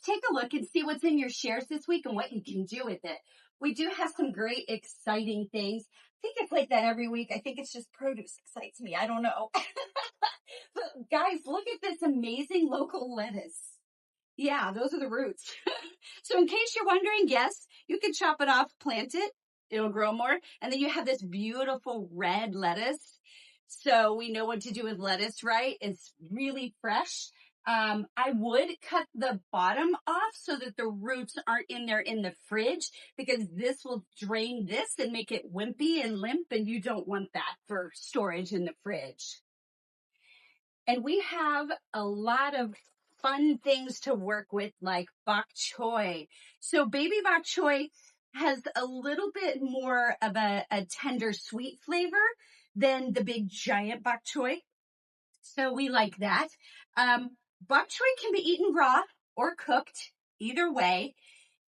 take a look and see what's in your shares this week and what you can do with it. We do have some great, exciting things. I think it's like that every week. I think it's just produce excites me. I don't know. But guys, look at this amazing local lettuce. Yeah, those are the roots. So in case you're wondering, yes, you can chop it off, plant it, it'll grow more. And then you have this beautiful red lettuce. So we know what to do with lettuce, right? It's really fresh. I would cut the bottom off so that the roots aren't in there in the fridge, because this will drain this and make it wimpy and limp, and you don't want that for storage in the fridge. And we have a lot of fun things to work with, like bok choy. So baby bok choy has a little bit more of a tender sweet flavor than the big giant bok choy. So we like that. Bok choy can be eaten raw or cooked, either way.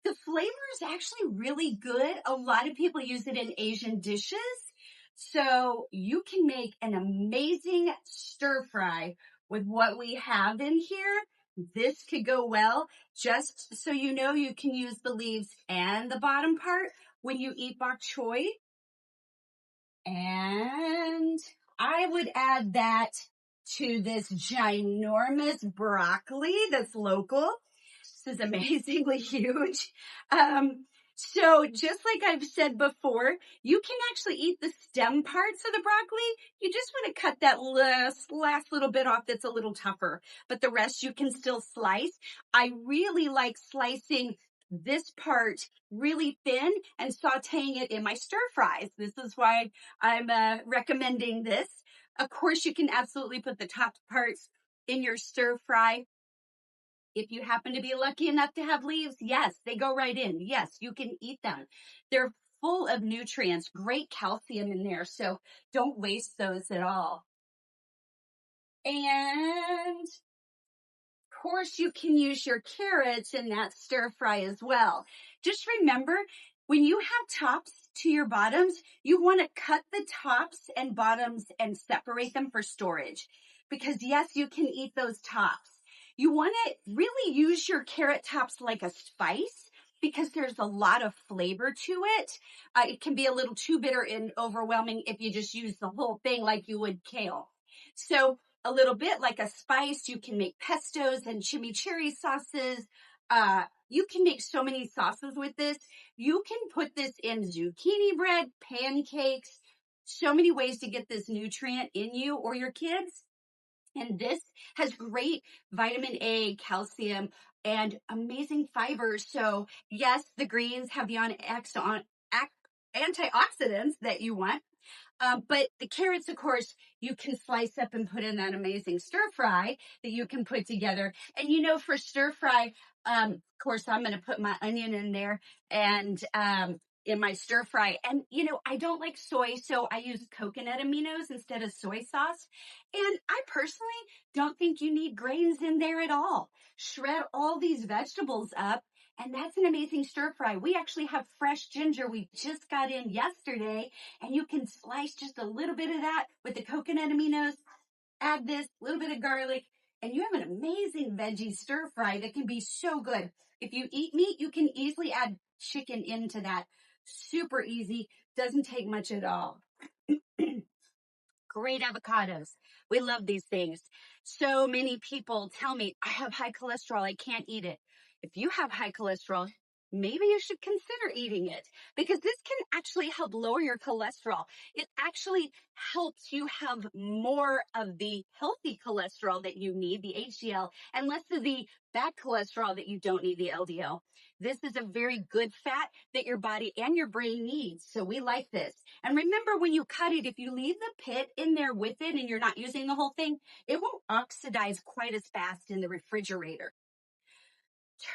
The flavor is actually really good. A lot of people use it in Asian dishes. So you can make an amazing stir fry with what we have in here. This could go well. Just so you know, you can use the leaves and the bottom part when you eat bok choy. And I would add that to this ginormous broccoli that's local. This is amazingly huge. So just like I've said before, you can actually eat the stem parts of the broccoli. You just want to cut that last little bit off that's a little tougher, but the rest you can still slice. I really like slicing this part really thin and sauteing it in my stir fries. This is why I'm recommending this. Of course, you can absolutely put the top parts in your stir fry. If you happen to be lucky enough to have leaves, yes, they go right in. Yes, you can eat them. They're full of nutrients, great calcium in there, so don't waste those at all. And of course, you can use your carrots in that stir fry as well. Just remember, when you have tops to your bottoms, you want to cut the tops and bottoms and separate them for storage. Because yes, you can eat those tops. You want to really use your carrot tops like a spice, because there's a lot of flavor to it. It can be a little too bitter and overwhelming if you just use the whole thing like you would kale. So a little bit like a spice, you can make pestos and chimichurri sauces. You can make so many sauces with this. You can put this in zucchini bread, pancakes, so many ways to get this nutrient in you or your kids. And this has great vitamin A, calcium, and amazing fiber. So yes, the greens have the antioxidants that you want. But the carrots, of course, you can slice up and put in that amazing stir fry that you can put together. And you know, for stir fry, of course, I'm going to put my onion in there and in my stir fry. And you know, I don't like soy, so I use coconut aminos instead of soy sauce. And I personally don't think you need grains in there at all. Shred all these vegetables up, and that's an amazing stir fry. We actually have fresh ginger we just got in yesterday, and you can slice just a little bit of that with the coconut aminos, add this little bit of garlic, and you have an amazing veggie stir fry that can be so good. If you eat meat, you can easily add chicken into that. Super easy, doesn't take much at all. Great avocados. We love these things. So many people tell me, I have high cholesterol, I can't eat it. If you have high cholesterol, maybe you should consider eating it, because this can actually help lower your cholesterol. It actually helps you have more of the healthy cholesterol that you need, the HDL, and less of the bad cholesterol that you don't need, the LDL. This is a very good fat that your body and your brain needs. So we like this. And remember, when you cut it, if you leave the pit in there with it and you're not using the whole thing, it won't oxidize quite as fast in the refrigerator.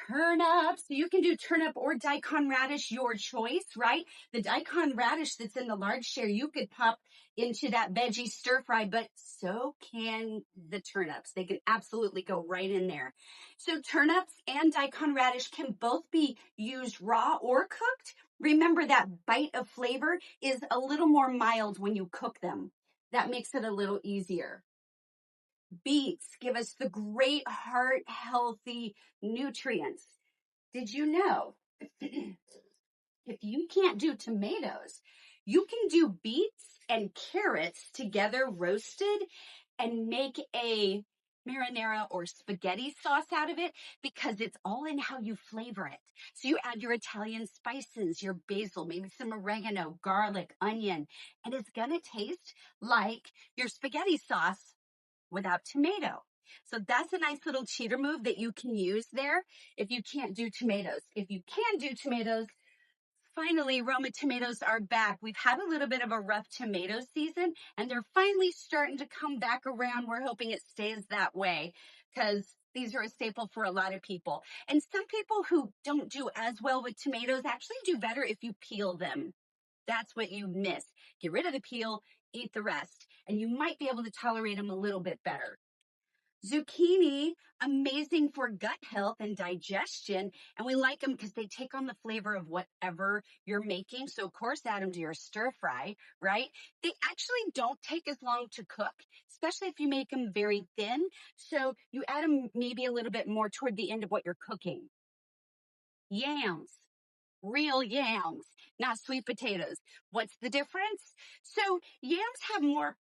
Turnips. You can do turnip or daikon radish, your choice, right? The daikon radish that's in the large share, you could pop into that veggie stir fry, but so can the turnips. They can absolutely go right in there. So turnips and daikon radish can both be used raw or cooked. Remember, that bite of flavor is a little more mild when you cook them. That makes it a little easier. Beets give us the great heart healthy nutrients. Did you know if you can't do tomatoes, you can do beets and carrots together roasted and make a marinara or spaghetti sauce out of it because it's all in how you flavor it. So you add your Italian spices, your basil, maybe some oregano, garlic, onion, and it's going to taste like your spaghetti sauce without tomato. So that's a nice little cheater move that you can use there if you can't do tomatoes. If you can do tomatoes, finally, Roma tomatoes are back. We've had a little bit of a rough tomato season, and they're finally starting to come back around. We're hoping it stays that way because these are a staple for a lot of people. And some people who don't do as well with tomatoes actually do better if you peel them. That's what you miss. Get rid of the peel, eat the rest, and you might be able to tolerate them a little bit better. Zucchini, amazing for gut health and digestion. And we like them because they take on the flavor of whatever you're making. So, of course, add them to your stir fry, right? They actually don't take as long to cook, especially if you make them very thin. So, you add them maybe a little bit more toward the end of what you're cooking. Yams. Real yams, not sweet potatoes. What's the difference? So yams have more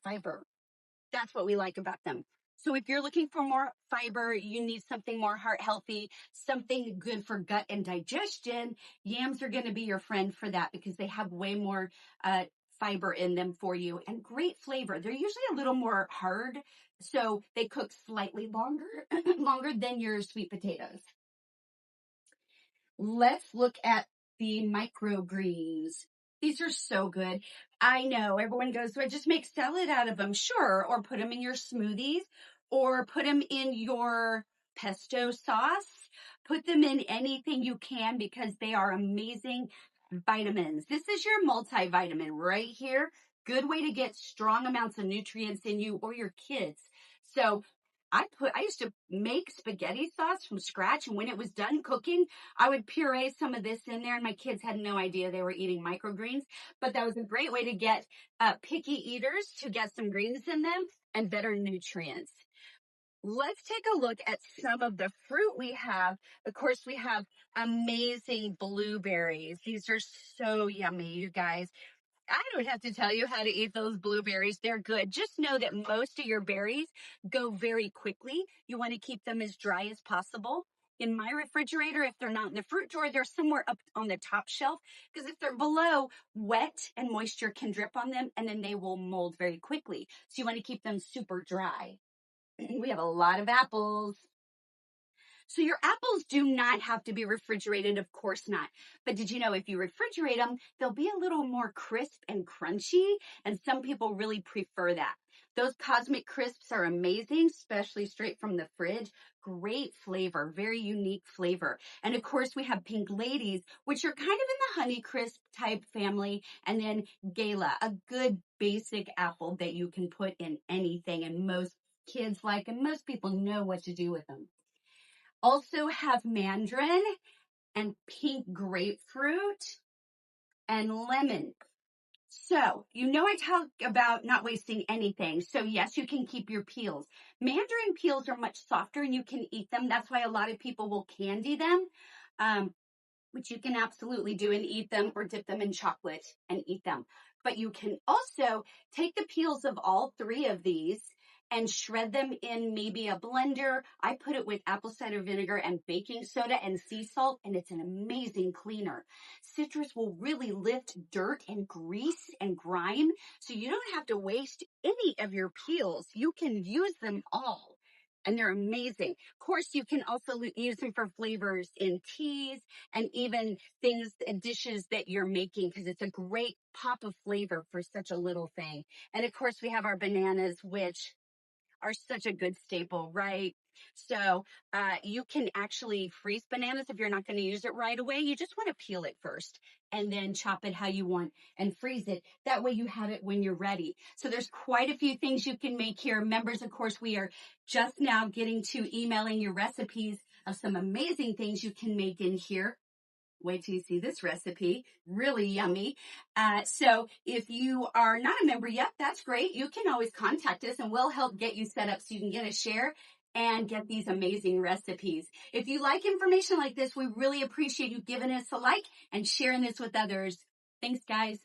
fiber. That's what we like about them. So if you're looking for more fiber, you need something more heart healthy, something good for gut and digestion, yams are going to be your friend for that because they have way more fiber in them for you and great flavor. They're usually a little more hard, so they cook slightly longer, longer than your sweet potatoes. Let's look at the microgreens. These are so good. I know everyone goes, so I just make salad out of them. Sure. Or put them in your smoothies or put them in your pesto sauce. Put them in anything you can because they are amazing vitamins. This is your multivitamin right here. Good way to get strong amounts of nutrients in you or your kids. So I used to make spaghetti sauce from scratch, and when it was done cooking, I would puree some of this in there, and my kids had no idea they were eating microgreens. But that was a great way to get picky eaters to get some greens in them and better nutrients. Let's take a look at some of the fruit we have. Of course, we have amazing blueberries. These are so yummy, you guys. I don't have to tell you how to eat those blueberries. They're good. Just know that most of your berries go very quickly. You want to keep them as dry as possible. In my refrigerator, if they're not in the fruit drawer, they're somewhere up on the top shelf because if they're below, wet and moisture can drip on them and then they will mold very quickly. So you want to keep them super dry. We have a lot of apples. So your apples do not have to be refrigerated, of course not. But did you know if you refrigerate them, they'll be a little more crisp and crunchy, and some people really prefer that. Those Cosmic Crisps are amazing, especially straight from the fridge. Great flavor, very unique flavor. And of course, we have Pink Ladies, which are kind of in the Honey Crisp type family, and then Gala, a good basic apple that you can put in anything, and most kids like, and most people know what to do with them. Also have mandarin and pink grapefruit and lemon. So, you know I talk about not wasting anything. So yes, you can keep your peels. Mandarin peels are much softer and you can eat them. That's why a lot of people will candy them, which you can absolutely do and eat them or dip them in chocolate and eat them. But you can also take the peels of all three of these and shred them in maybe a blender. I put it with apple cider vinegar and baking soda and sea salt, and it's an amazing cleaner. Citrus will really lift dirt and grease and grime, so you don't have to waste any of your peels. You can use them all, and they're amazing. Of course, you can also use them for flavors in teas and even things and dishes that you're making because it's a great pop of flavor for such a little thing. And of course, we have our bananas, which are such a good staple, right? So you can actually freeze bananas if you're not going to use it right away. You just want to peel it first and then chop it how you want and freeze it. That way you have it when you're ready. So there's quite a few things you can make here. Members, of course, we are just now getting to emailing your recipes of some amazing things you can make in here. Wait till you see this recipe. Really yummy. So if you are not a member yet, that's great. You can always contact us and we'll help get you set up so you can get a share and get these amazing recipes. If you like information like this, we really appreciate you giving us a like and sharing this with others. Thanks, guys.